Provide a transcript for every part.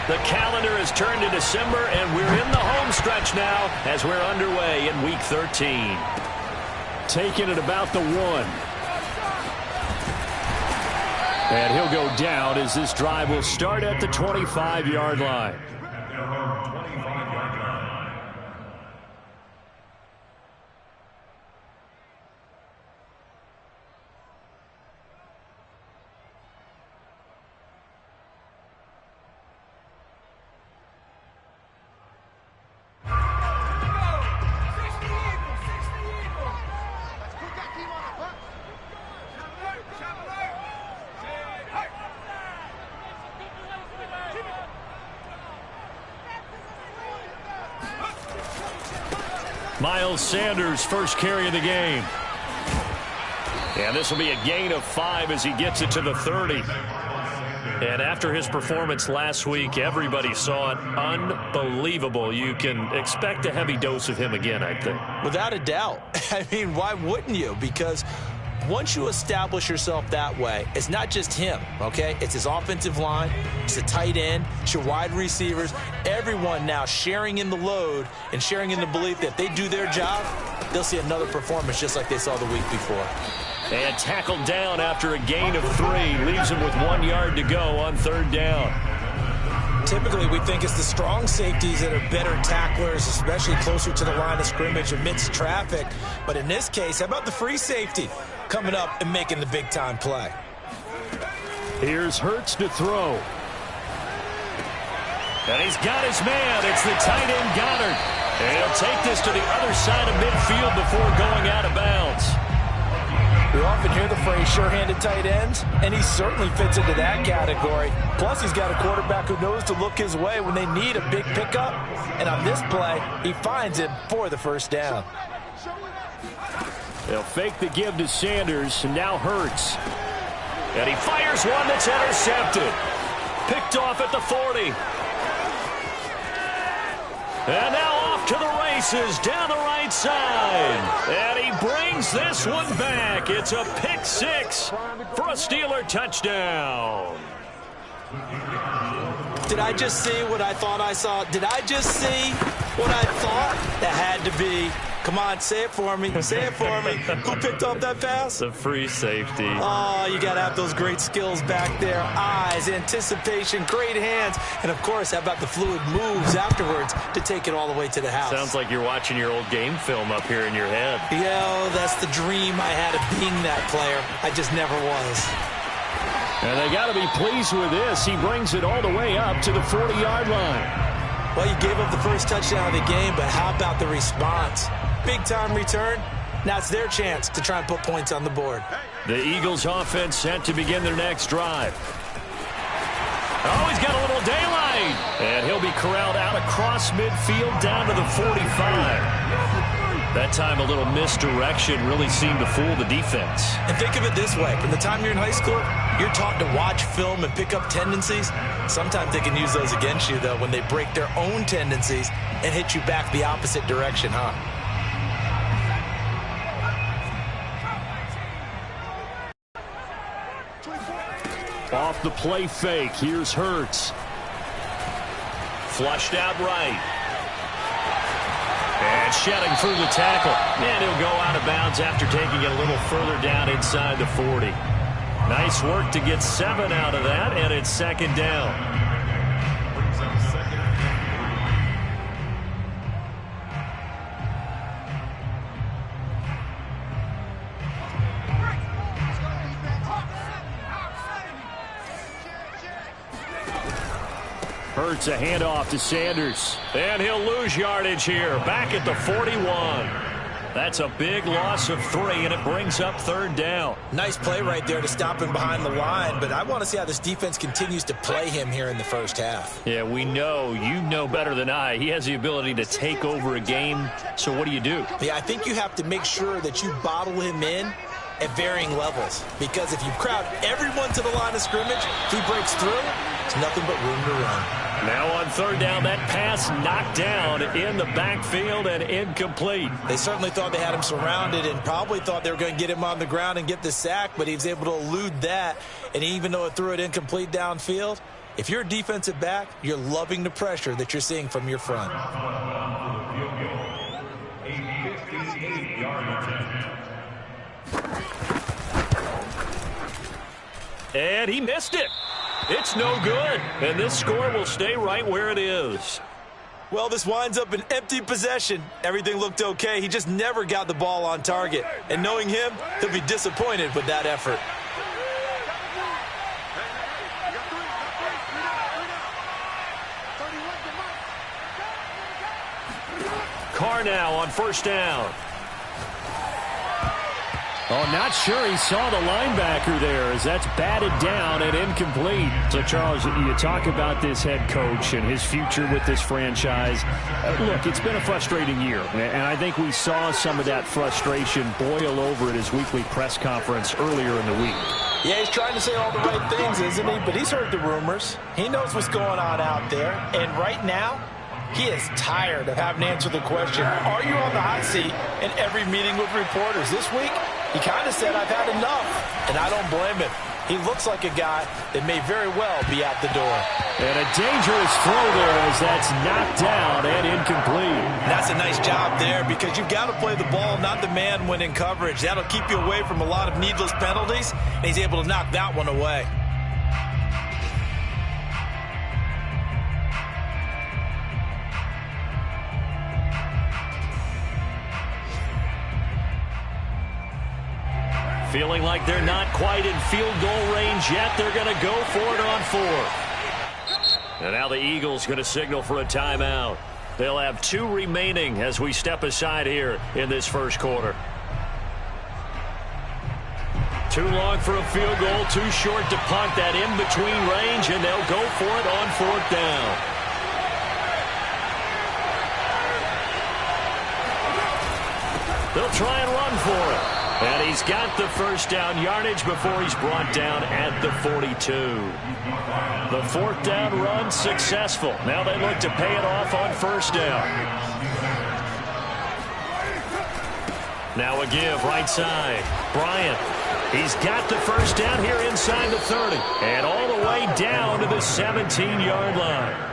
The calendar has turned to December, and we're in the home stretch now as we're underway in Week 13. Taking it about the 1. And he'll go down as this drive will start at the 25-yard line. Miles Sanders first carry of the game. And this will be a gain of 5 as he gets it to the 30. And after his performance last week, everybody saw it. Unbelievable. You can expect a heavy dose of him again, I think. Without a doubt. I mean, why wouldn't you? Because once you establish yourself that way, it's not just him, okay? It's his offensive line, it's the tight end, it's your wide receivers, everyone now sharing in the load and sharing in the belief that if they do their job, they'll see another performance just like they saw the week before. And tackled down after a gain of 3. Leaves him with 1 yard to go on 3rd down. Typically, we think it's the strong safeties that are better tacklers, especially closer to the line of scrimmage amidst traffic. But in this case, how about the free safety coming up and making the big-time play? Here's Hurts to throw. And he's got his man. It's the tight end Goddard. And he'll take this to the other side of midfield before going out of bounds. We often hear the phrase sure-handed tight ends, and he certainly fits into that category. Plus, he's got a quarterback who knows to look his way when they need a big pickup. And on this play, he finds him for the first down. They'll fake the give to Sanders, and now Hurts. And he fires one that's intercepted. Picked off at the 40. And now off to the races down the right side. And he brings this one back. It's a pick 6 for a Steeler touchdown. Did I just see what I thought I saw? Did I just see what I thought? That had to be. Come on, say it for me. Say it for me. Who picked up that pass? The free safety. Oh, you got to have those great skills back there. Eyes, anticipation, great hands. And, of course, how about the fluid moves afterwards to take it all the way to the house? Sounds like you're watching your old game film up here in your head. Yeah, that's the dream I had of being that player. I just never was. And they got to be pleased with this. He brings it all the way up to the 40-yard line. Well, you gave up the first touchdown of the game, but how about the response? Big-time return. Now it's their chance to try and put points on the board. The Eagles offense set to begin their next drive. Oh, he's got a little daylight. And he'll be corralled out across midfield down to the 45. That time a little misdirection really seemed to fool the defense. And think of it this way. From the time you're in high school, you're taught to watch film and pick up tendencies. Sometimes they can use those against you, though, when they break their own tendencies and hit you back the opposite direction, huh? Off the play fake, here's Hurts. Flushed out right. And shedding through the tackle. And he'll go out of bounds after taking it a little further down inside the 40. Nice work to get 7 out of that, and it's 2nd down. Hurts a handoff to Sanders. And he'll lose yardage here. Back at the 41. That's a big loss of 3, and it brings up 3rd down. Nice play right there to stop him behind the line, but I want to see how this defense continues to play him here in the first half. Yeah, we know. You know better than I. He has the ability to take over a game, so what do you do? Yeah, I think you have to make sure that you bottle him in at varying levels, because if you crowd everyone to the line of scrimmage, if he breaks through, it's nothing but room to run. Now on 3rd down, that pass knocked down in the backfield and incomplete. They certainly thought they had him surrounded and probably thought they were going to get him on the ground and get the sack, but he was able to elude that. And even though it threw it incomplete downfield, If you're a defensive back, you're loving the pressure that you're seeing from your front. And he missed it. It's no good. And this score will stay right where it is. Well, this winds up an empty possession. Everything looked okay. He just never got the ball on target. And knowing him, he'll be disappointed with that effort. Carr now on first down. Oh, not sure he saw the linebacker there as that's batted down and incomplete. So, Charles, you talk about this head coach and his future with this franchise. Look, it's been a frustrating year, and I think we saw some of that frustration boil over at his weekly press conference earlier in the week. Yeah, he's trying to say all the right things, isn't he? But he's heard the rumors. He knows what's going on out there. And right now, he is tired of having to answer the question, are you on the hot seat in every meeting with reporters? This week, he kind of said, I've had enough, and I don't blame him. He looks like a guy that may very well be out the door. And a dangerous throw there as that's knocked down and incomplete. That's a nice job there because you've got to play the ball, not the man when in coverage. That'll keep you away from a lot of needless penalties, and he's able to knock that one away. Feeling like they're not quite in field goal range yet. They're going to go for it on fourth. And now the Eagles going to signal for a timeout. They'll have 2 remaining as we step aside here in this first quarter. Too long for a field goal, too short to punt that in between range, and they'll go for it on fourth down. They'll try and run for it. And he's got the first down yardage before he's brought down at the 42. The fourth down run successful. Now they look to pay it off on first down. Now a give right side. Bryant. He's got the first down here inside the 30. And all the way down to the 17-yard line.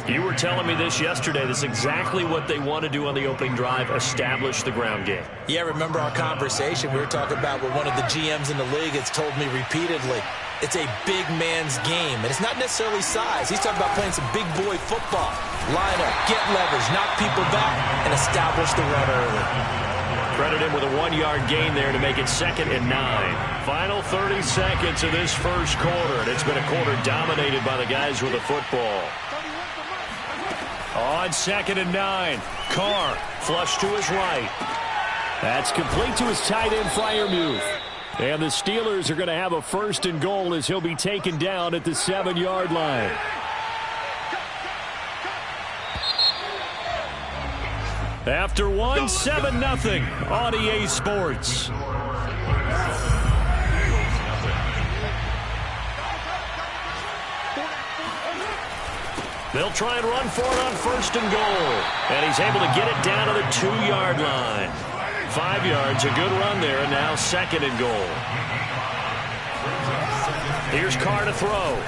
You were telling me this yesterday. This is exactly what they want to do on the opening drive, establish the ground game. Yeah, remember our conversation. We were talking about what one of the GMs in the league has told me repeatedly. It's a big man's game, and it's not necessarily size. He's talking about playing some big boy football. Line up, get leverage, knock people back, and establish the run early. Credit him with a 1-yard gain there to make it 2nd and 9. Final 30 seconds of this first quarter, and it's been a quarter dominated by the guys with the football. On 2nd and 9, Carr flush to his right. That's complete to his tight end, Freiermuth. And the Steelers are going to have a 1st and goal as he'll be taken down at the 7-yard line. After one, 7-0 on EA Sports. They'll try and run for it on 1st and goal. And he's able to get it down to the 2-yard line. 5 yards, a good run there, and now 2nd and goal. Here's Carr to throw.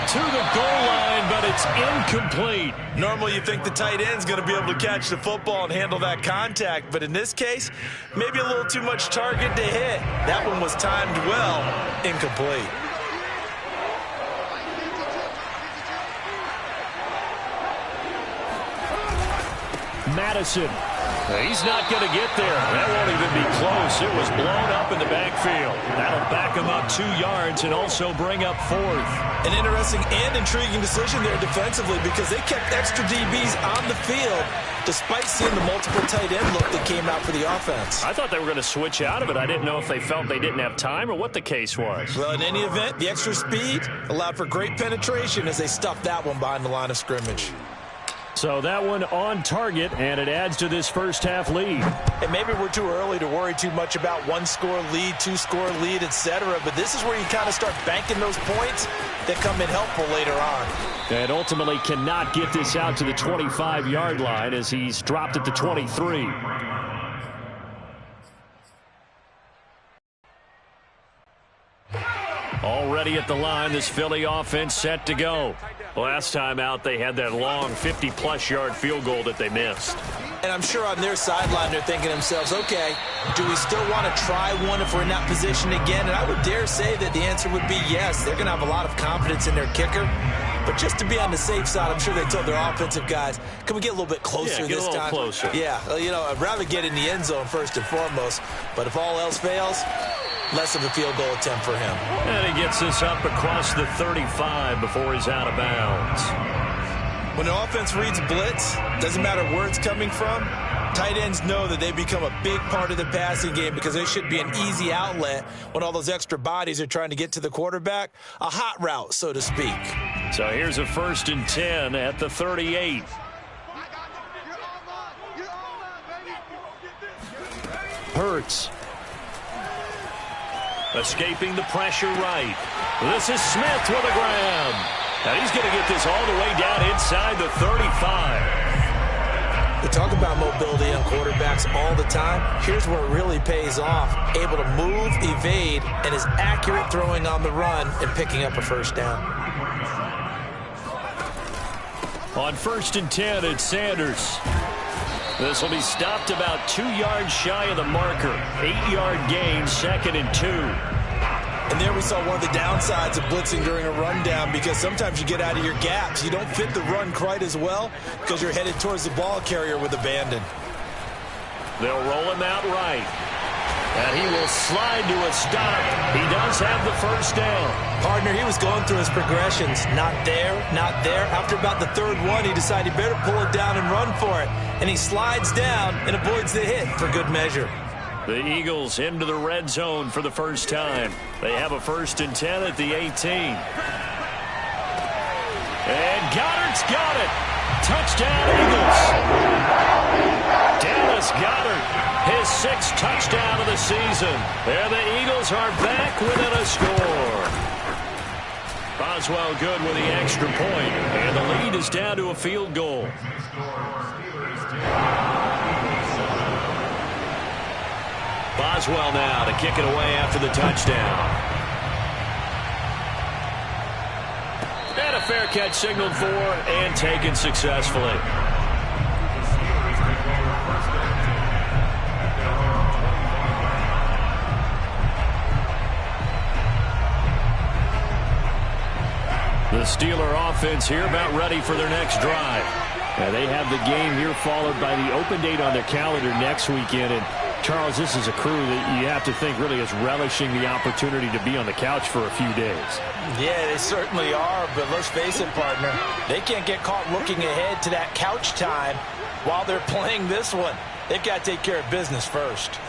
To the goal line, but it's incomplete. Normally you think the tight end's going to be able to catch the football and handle that contact, but in this case, maybe a little too much target to hit. That one was timed well, incomplete. Madison. He's not going to get there. That won't even be close. It was blown up in the backfield. That'll back him up 2 yards and also bring up 4th. An interesting and intriguing decision there defensively because they kept extra DBs on the field despite seeing the multiple tight end look that came out for the offense. I thought they were going to switch out of it. I didn't know if they felt they didn't have time or what the case was. Well, in any event, the extra speed allowed for great penetration as they stuffed that one behind the line of scrimmage. So that one on target, and it adds to this first half lead. And maybe we're too early to worry too much about 1-score lead, 2-score lead, etc. But this is where you kind of start banking those points that come in helpful later on. And ultimately cannot get this out to the 25-yard line as he's dropped at the 23. Already at the line, this Philly offense set to go. Last time out, they had that long 50-plus yard field goal that they missed. And I'm sure on their sideline, they're thinking to themselves, okay, do we still want to try one if we're in that position again? And I would dare say that the answer would be yes. They're going to have a lot of confidence in their kicker. But just to be on the safe side, I'm sure they told their offensive guys, can we get a little bit closer this time? Closer. Yeah, you know, I'd rather get in the end zone first and foremost. But if all else fails, less of a field goal attempt for him. And he gets this up across the 35 before he's out of bounds. When the offense reads blitz, doesn't matter where it's coming from, tight ends know that they become a big part of the passing game because they should be an easy outlet when all those extra bodies are trying to get to the quarterback. A hot route, so to speak. So here's a 1st and 10 at the 38. Hurts. Escaping the pressure right. This is Smith with a grab. And he's going to get this all the way down inside the 35. We talk about mobility on quarterbacks all the time. Here's where it really pays off. Able to move, evade, and is accurate throwing on the run and picking up a first down. On 1st and 10, it's Sanders. This will be stopped about 2 yards shy of the marker. 8-yard gain, 2nd and 2. And there we saw one of the downsides of blitzing during a rundown because sometimes you get out of your gaps. You don't fit the run quite as well because you're headed towards the ball carrier with abandon. They'll roll him out right. And he will slide to a stop. He does have the first down. Partner, he was going through his progressions. Not there, not there. After about the 3rd one, he decided he better pull it down and run for it. And he slides down and avoids the hit for good measure. The Eagles into the red zone for the first time. They have a 1st and 10 at the 18. And Goddard's got it. Touchdown, Eagles. Dallas Goedert, his 6th touchdown of the season. And the Eagles are back within a score. Boswell good with the extra point, and the lead is down to a field goal. Boswell now to kick it away after the touchdown. And a fair catch signaled for and taken successfully. The Steeler offense here about ready for their next drive. Now they have the game here followed by the open date on their calendar next weekend. And Charles, this is a crew that you have to think really is relishing the opportunity to be on the couch for a few days. Yeah, they certainly are, but let's face it, partner. They can't get caught looking ahead to that couch time while they're playing this one. They've got to take care of business first.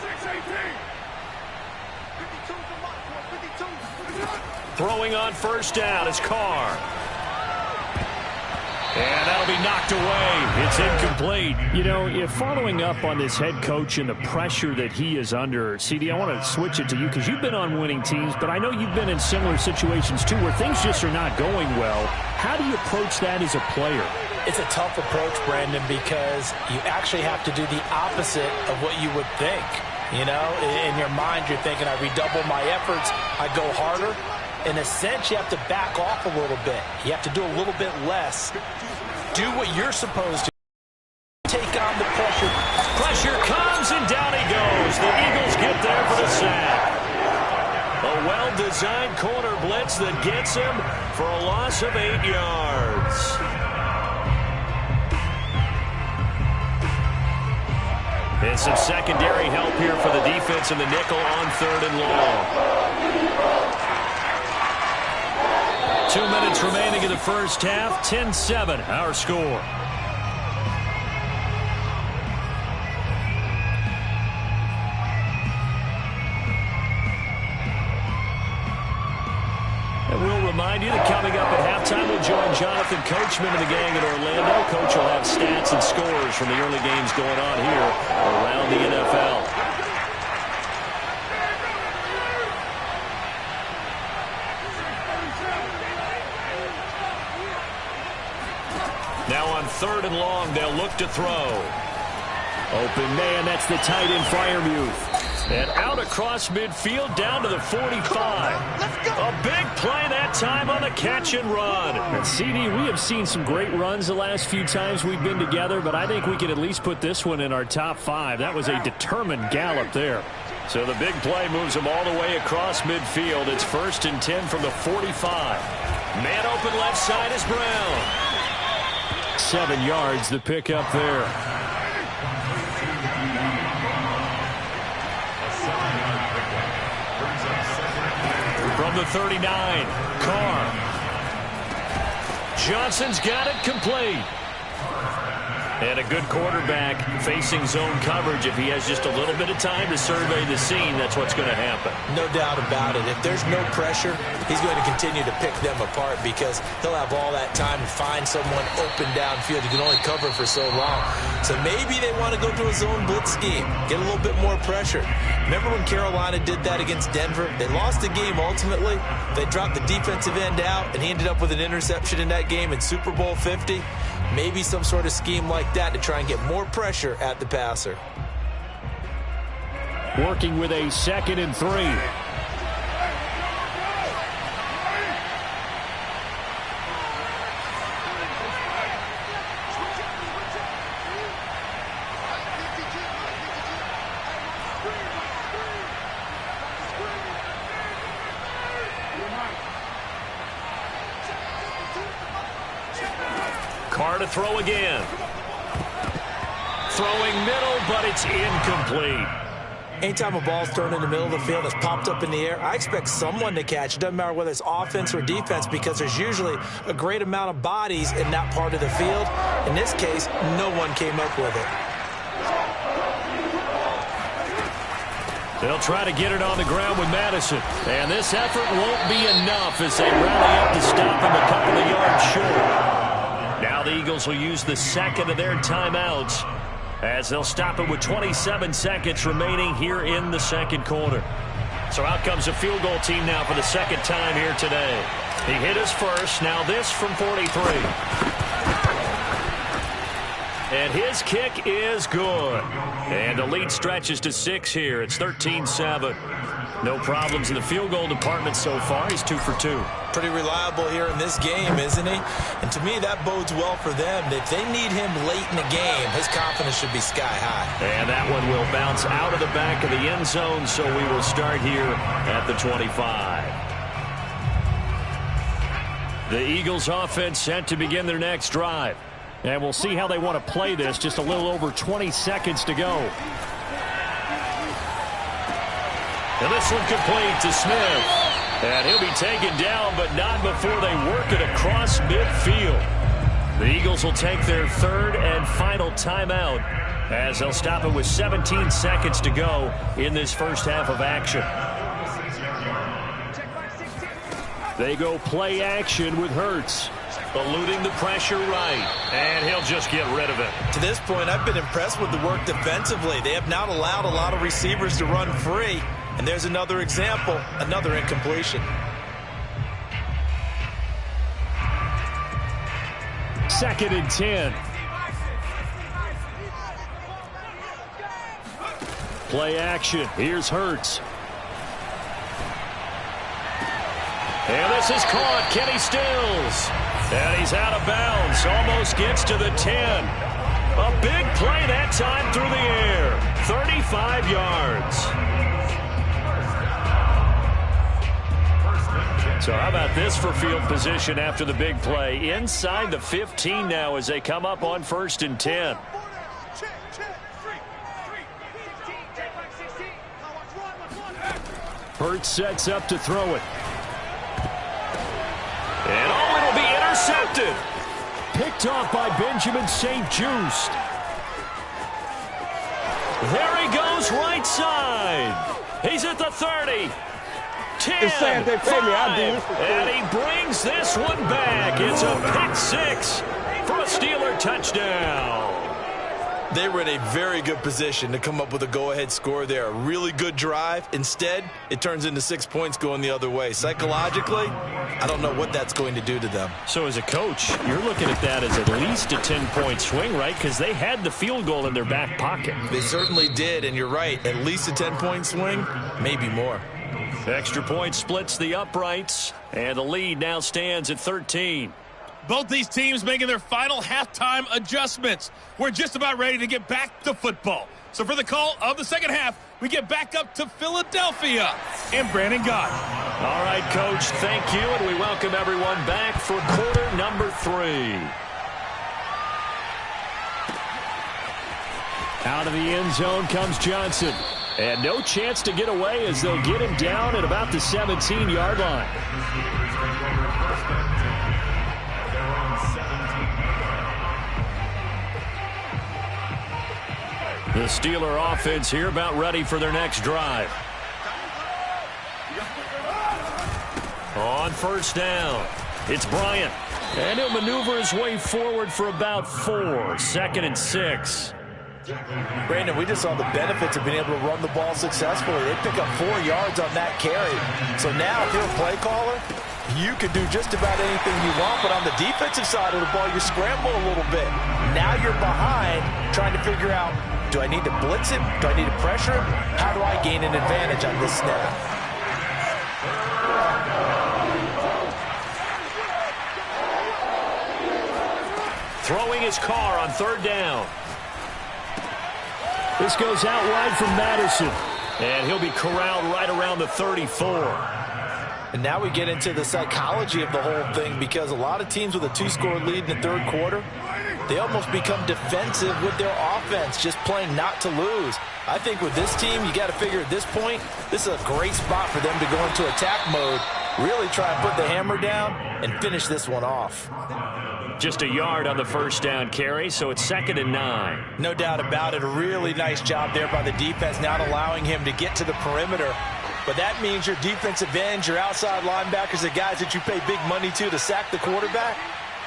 Throwing on first down is Carr. And that'll be knocked away. It's incomplete. You know, if following up on this head coach and the pressure that he is under, CD, I want to switch it to you because you've been on winning teams, but I know you've been in similar situations too where things just are not going well. How do you approach that as a player? It's a tough approach, Brandon, because you actually have to do the opposite of what you would think. You know, in your mind, you're thinking, I redouble my efforts, I go harder. In a sense, you have to back off a little bit. You have to do a little bit less. Do what you're supposed to. Take on the pressure. Pressure comes, and down he goes. The Eagles get there for the sack. A well-designed corner blitz that gets him for a loss of 8 yards. And some secondary help here for the defense in the nickel on 3rd and long. 2 minutes remaining in the first half. 10-7, our score. And we'll remind you that coming up at halftime, we'll join Jonathan Coachman and the gang in Orlando. Coach will have stats and scores from the early games going on here around the NFL. Now on 3rd and long, they'll look to throw. Open man, that's the tight end Freiermuth. And out across midfield down to the 45. A big play that time on the catch and run. And CD, we have seen some great runs the last few times we've been together, but I think we can at least put this one in our top 5. That was a determined gallop there. So the big play moves them all the way across midfield. It's 1st and 10 from the 45. Man open left side is Brown. 7 yards the pick up there. From the 39, Carr. Johnson's got it complete. And a good quarterback facing zone coverage. If he has just a little bit of time to survey the scene, that's what's going to happen. No doubt about it. If there's no pressure, he's going to continue to pick them apart because he'll have all that time to find someone open downfield. You can only cover for so long. So maybe they want to go to a zone blitz scheme, get a little bit more pressure. Remember when Carolina did that against Denver? They lost the game ultimately. They dropped the defensive end out, and he ended up with an interception in that game in Super Bowl 50. Maybe some sort of scheme like that to try and get more pressure at the passer. Working with a 2nd and 3. Carr to throw again. Throwing middle, but it's incomplete. Anytime a ball's thrown in the middle of the field that's popped up in the air, I expect someone to catch. It doesn't matter whether it's offense or defense because there's usually a great amount of bodies in that part of the field. In this case, no one came up with it. They'll try to get it on the ground with Madison. And this effort won't be enough as they rally up to stop him a couple of yards short. Now the Eagles will use the 2nd of their timeouts as they'll stop it with 27 seconds remaining here in the 2nd quarter. So out comes a field goal team now for the 2nd time here today. He hit his first. Now this from 43. And his kick is good. And the lead stretches to 6 here. It's 13-7. No problems in the field goal department so far. He's 2 for 2. Pretty reliable here in this game, isn't he? And to me, that bodes well for them. If they need him late in the game, his confidence should be sky high. And that one will bounce out of the back of the end zone, so we will start here at the 25. The Eagles offense set to begin their next drive. And we'll see how they want to play this. Just a little over 20 seconds to go. And this one complete to Smith. And he'll be taken down, but not before they work it across midfield. The Eagles will take their 3rd and final timeout as they'll stop it with 17 seconds to go in this first half of action. They go play action with Hurts. Eluding the pressure right, and he'll just get rid of it. To this point, I've been impressed with the work defensively. They have not allowed a lot of receivers to run free. And there's another example, another incompletion. 2nd and 10. Play action. Here's Hurts. And this is caught. Kenny Stills. And he's out of bounds. Almost gets to the 10. A big play that time through the air. 35 yards. So how about this for field position after the big play? Inside the 15 now as they come up on 1st and 10. Hurts sets up to throw it. And oh, it'll be intercepted. Picked off by Benjamin St-Juste. There he goes right side. He's at the 30. 10, 5, and he brings this one back. It's a pick 6 for a Steeler touchdown. They were in a very good position to come up with a go-ahead score there. A really good drive. Instead, it turns into 6 points going the other way. Psychologically, I don't know what that's going to do to them. So as a coach, you're looking at that as at least a 10-point swing, right? Because they had the field goal in their back pocket. They certainly did, and you're right. At least a 10-point swing, maybe more. Extra point splits the uprights, and the lead now stands at 13. Both these teams making their final halftime adjustments. We're just about ready to get back to football. So for the call of the second half, we get back up to Philadelphia and Brandon Gaudin. All right, Coach, thank you, and we welcome everyone back for quarter number 3. Out of the end zone comes Johnson. And no chance to get away as they'll get him down at about the 17-yard line. The Steeler offense here about ready for their next drive. On first down, it's Bryant. And he'll maneuver his way forward for about 4. 2nd and 6. Brandon, we just saw the benefits of being able to run the ball successfully. They pick up 4 yards on that carry. So now, if you're a play caller, you can do just about anything you want. But on the defensive side of the ball, you scramble a little bit. Now you're behind, trying to figure out, do I need to blitz him? Do I need to pressure him? How do I gain an advantage on this snap? Throwing his car on 3rd down. This goes out wide from Madison. And he'll be corralled right around the 34. And now we get into the psychology of the whole thing, because a lot of teams with a 2-score lead in the 3rd quarter, they almost become defensive with their offense, just playing not to lose. I think with this team, you got to figure at this point, this is a great spot for them to go into attack mode, really try and put the hammer down and finish this one off. Just a yard on the first down carry, so it's 2nd and 9. No doubt about it. A really nice job there by the defense, not allowing him to get to the perimeter. But that means your defensive ends, your outside linebackers, the guys that you pay big money to sack the quarterback,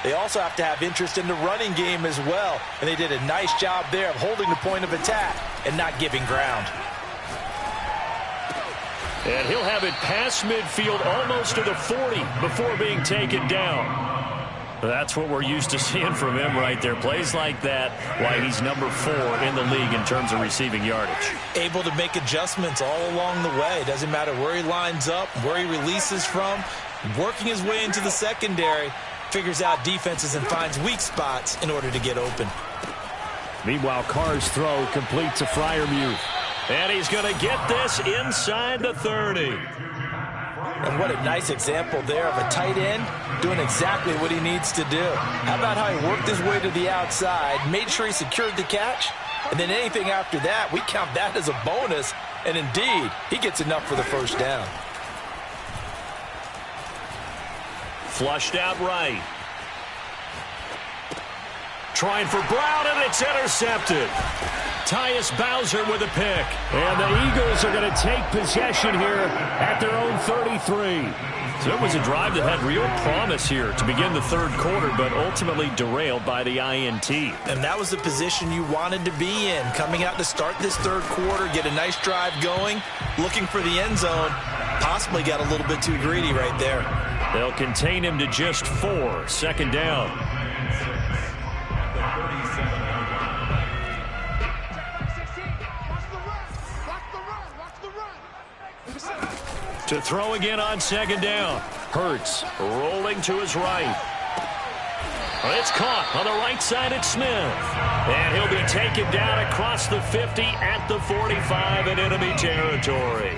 they also have to have interest in the running game as well. And they did a nice job there of holding the point of attack and not giving ground. And he'll have it past midfield almost to the 40 before being taken down. That's what we're used to seeing from him right there. Plays like that, why he's number 4 in the league in terms of receiving yardage. Able to make adjustments all along the way. Doesn't matter where he lines up, where he releases from. Working his way into the secondary, figures out defenses and finds weak spots in order to get open. Meanwhile, Carr's throw complete to Freiermuth. And he's going to get this inside the 30. And what a nice example there of a tight end doing exactly what he needs to do. How about how he worked his way to the outside, made sure he secured the catch, and then anything after that, we count that as a bonus. And indeed, he gets enough for the first down. Flushed out right. Trying for Brown, and it's intercepted. Tyus Bowser with a pick. And the Eagles are going to take possession here at their own 33. So it was a drive that had real promise here to begin the 3rd quarter, but ultimately derailed by the INT. And that was the position you wanted to be in, coming out to start this 3rd quarter, get a nice drive going, looking for the end zone. Possibly got a little bit too greedy right there. They'll contain him to just 4. 2nd down. To throw again on 2nd down. Hurts rolling to his right. It's caught on the right side at Smith. And he'll be taken down across the 50 at the 45 in enemy territory.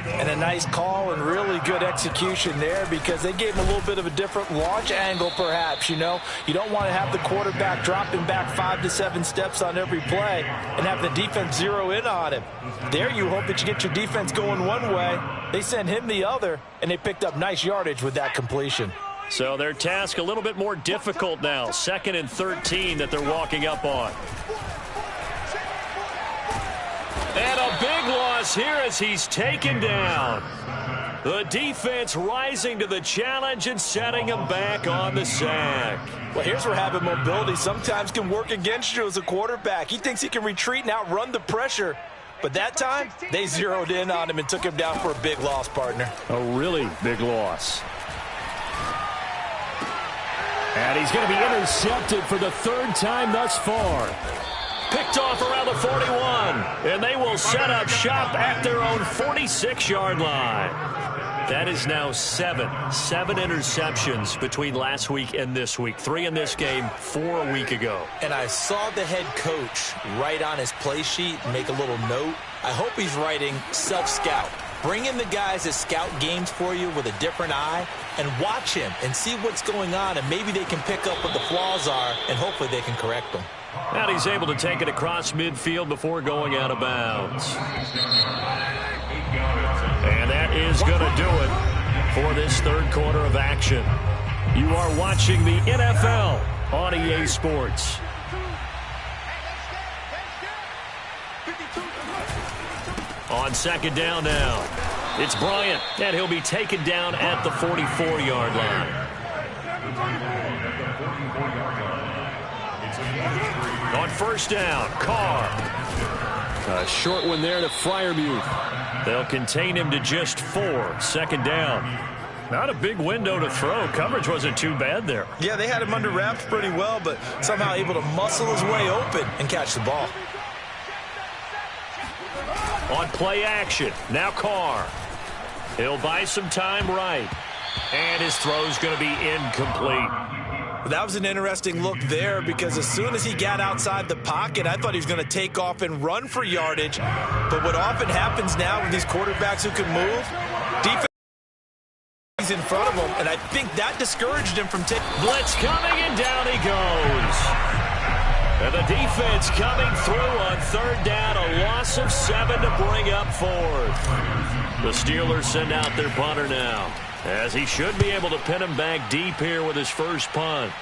And a nice call and really good execution there, because they gave him a little bit of a different launch angle perhaps, you know. You don't want to have the quarterback dropping back 5 to 7 steps on every play and have the defense zero in on him. There you hope that you get your defense going one way. They send him the other, and they picked up nice yardage with that completion. So their task a little bit more difficult now. 2nd and 13 that they're walking up on. And a big loss here as he's taken down. The defense rising to the challenge and setting him back on the sack. Well, here's where having mobility sometimes can work against you as a quarterback. He thinks he can retreat and outrun the pressure. But that time, they zeroed in on him and took him down for a big loss, partner. A really big loss. And he's going to be intercepted for the third time thus far. Picked off around the 41. And they will set up shop at their own 46-yard line. That is now seven interceptions between last week and this week. 3 in this game, 4 a week ago. And I saw the head coach write on his play sheet and make a little note. I hope he's writing self-scout. Bring in the guys that scout games for you with a different eye and watch him and see what's going on, and maybe they can pick up what the flaws are, and hopefully they can correct them. And he's able to take it across midfield before going out of bounds. And that is going to do it for this third quarter of action. You are watching the NFL on EA Sports. On second down now, it's Bryant, and he'll be taken down at the 44-yard line. On first down, Carr. A short one there to Freiermuth. They'll contain him to just 4. Second down. Not a big window to throw. Coverage wasn't too bad there. Yeah, they had him under wraps pretty well, but somehow able to muscle his way open and catch the ball. On play action, now Carr. He'll buy some time right. And his throw's going to be incomplete. That was an interesting look there, because as soon as he got outside the pocket, I thought he was going to take off and run for yardage. But what often happens now with these quarterbacks who can move, defense is in front of him, and I think that discouraged him from taking. Blitz coming, and down he goes. And the defense coming through on third down, a loss of 7 to bring up fourth. The Steelers send out their punter now, as he should be able to pin him back deep here with his first punt.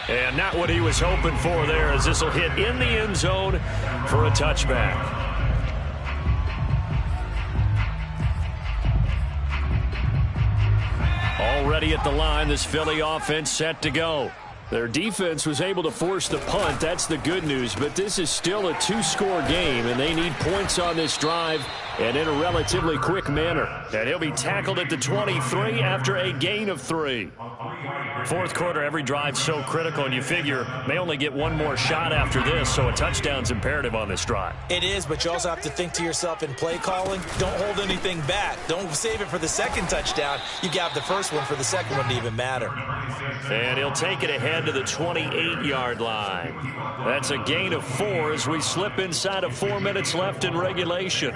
And not what he was hoping for there, as this will hit in the end zone for a touchback. Already at the line, this Philly offense set to go. Their defense was able to force the punt. That's the good news. But this is still a 2-score game, and they need points on this drive and in a relatively quick manner. And he'll be tackled at the 23 after a gain of 3. Fourth quarter, every drive so critical, and you figure may only get one more shot after this, so a touchdown's imperative on this drive. It is, but you also have to think to yourself in play calling, don't hold anything back. Don't save it for the second touchdown. You got the first one for the second one to even matter. And he'll take it ahead to the 28-yard line. That's a gain of 4 as we slip inside of 4 minutes left in regulation.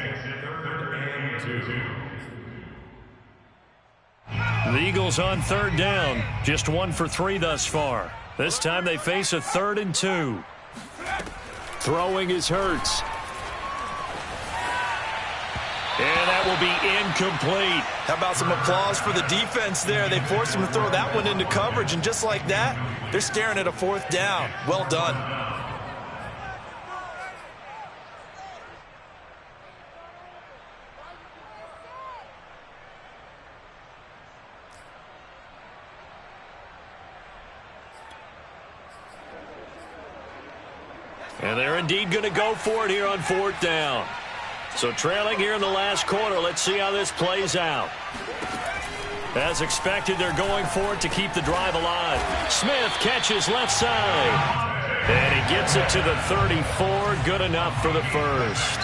The Eagles on third down, just 1 for 3 thus far. This time they face a 3rd and 2. Throwing is Hurts. And that will be incomplete. How about some applause for the defense there? They forced him to throw that one into coverage, and just like that, they're staring at a 4th down. Well done. And they're indeed going to go for it here on 4th down. So trailing here in the last quarter, let's see how this plays out. As expected, they're going for it to keep the drive alive. Smith catches left side. And he gets it to the 34. Good enough for the first.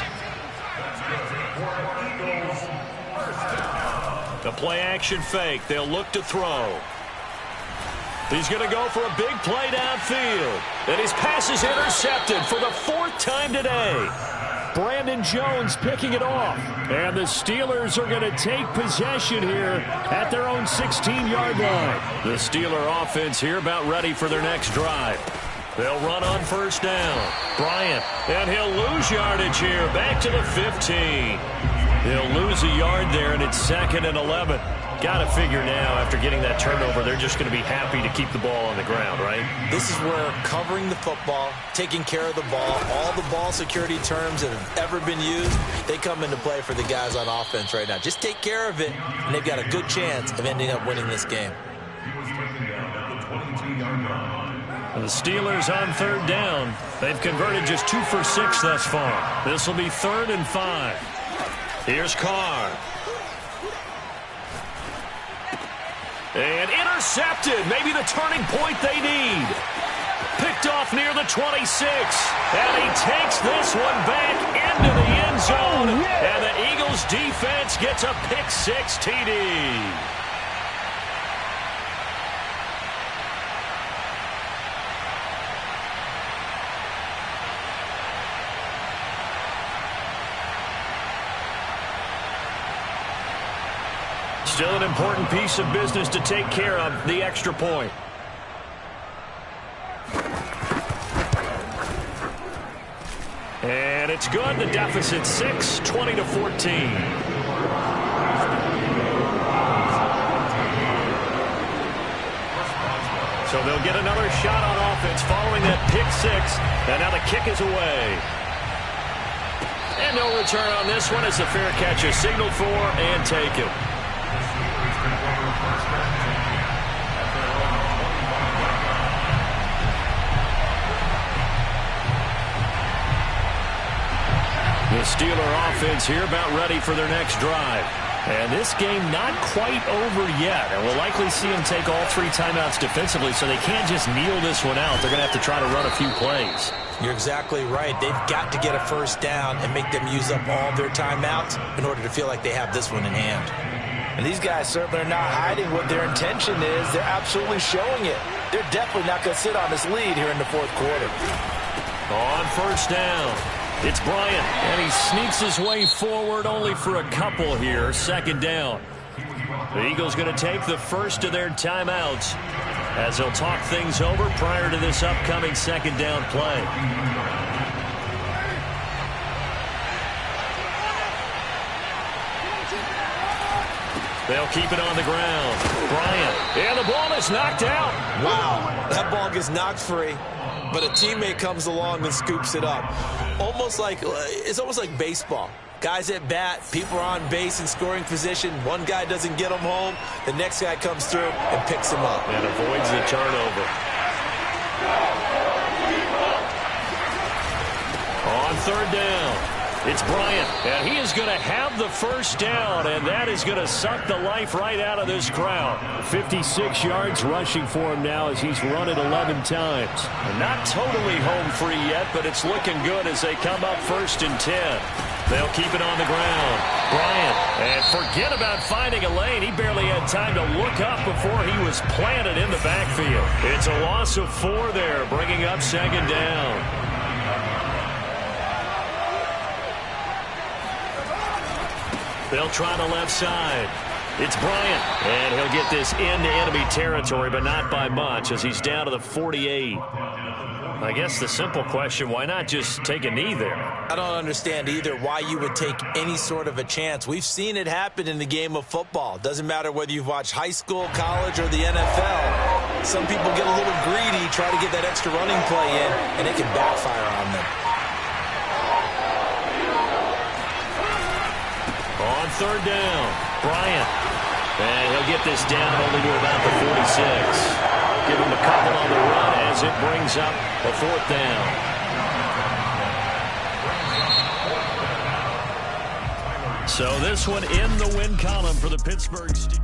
The play action fake. They'll look to throw. He's going to go for a big play downfield. And his pass is intercepted for the 4th time today. Brandon Jones picking it off. And the Steelers are going to take possession here at their own 16-yard line. The Steeler offense here about ready for their next drive. They'll run on first down. Bryant, and he'll lose yardage here back to the 15. They'll lose a yard there, and it's 2nd and 11. Got to figure now, after getting that turnover, they're just going to be happy to keep the ball on the ground, right? This is where covering the football, taking care of the ball, all the ball security terms that have ever been used, they come into play for the guys on offense right now. Just take care of it, and they've got a good chance of ending up winning this game. The Steelers on 3rd down. They've converted just 2 for 6 thus far. This will be 3rd and 5. Here's Carr. And intercepted. Maybe the turning point they need. Picked off near the 26. And he takes this one back into the end zone. And the Eagles defense gets a pick-6 TD. Still an important piece of business to take care of, the extra point. And it's good. The deficit 6, 20-14. So they'll get another shot on offense following that pick-6. And now the kick is away. And no return on this one as the fair catch is signaled for and taken. The Steeler offense here about ready for their next drive. And this game not quite over yet. And we'll likely see them take all 3 timeouts defensively, so they can't just kneel this one out. They're going to have to try to run a few plays. You're exactly right. They've got to get a first down and make them use up all their timeouts in order to feel like they have this one in hand. And these guys certainly are not hiding what their intention is. They're absolutely showing it. They're definitely not going to sit on this lead here in the 4th quarter. On 1st down, it's Bryant, and he sneaks his way forward only for a couple here. 2nd down. The Eagles going to take the first of their timeouts as they'll talk things over prior to this upcoming 2nd down play. They'll keep it on the ground. Bryant, and the ball is knocked out. Wow, that ball gets knocked free, but a teammate comes along and scoops it up. It's almost like baseball. Guys at bat, people are on base in scoring position. One guy doesn't get them home. The next guy comes through and picks them up. And avoids the turnover. On 3rd down. It's Bryant, and he is going to have the first down, and that is going to suck the life right out of this crowd. 56 yards rushing for him now as he's run it 11 times. And not totally home free yet, but it's looking good as they come up 1st and 10. They'll keep it on the ground. Bryant, and forget about finding a lane. He barely had time to look up before he was planted in the backfield. It's a loss of 4 there, bringing up 2nd down. They'll try the left side. It's Bryant, and he'll get this into enemy territory, but not by much as he's down to the 48. I guess the simple question, why not just take a knee there? I don't understand either why you would take any sort of a chance. We've seen it happen in the game of football. Doesn't matter whether you've watched high school, college, or the NFL. Some people get a little greedy, try to get that extra running play in, and it can backfire on them. On 3rd down, Bryant. And he'll get this down only to about the 46. Give him a couple on the run as it brings up a 4th down. So this one in the win column for the Pittsburgh Steelers.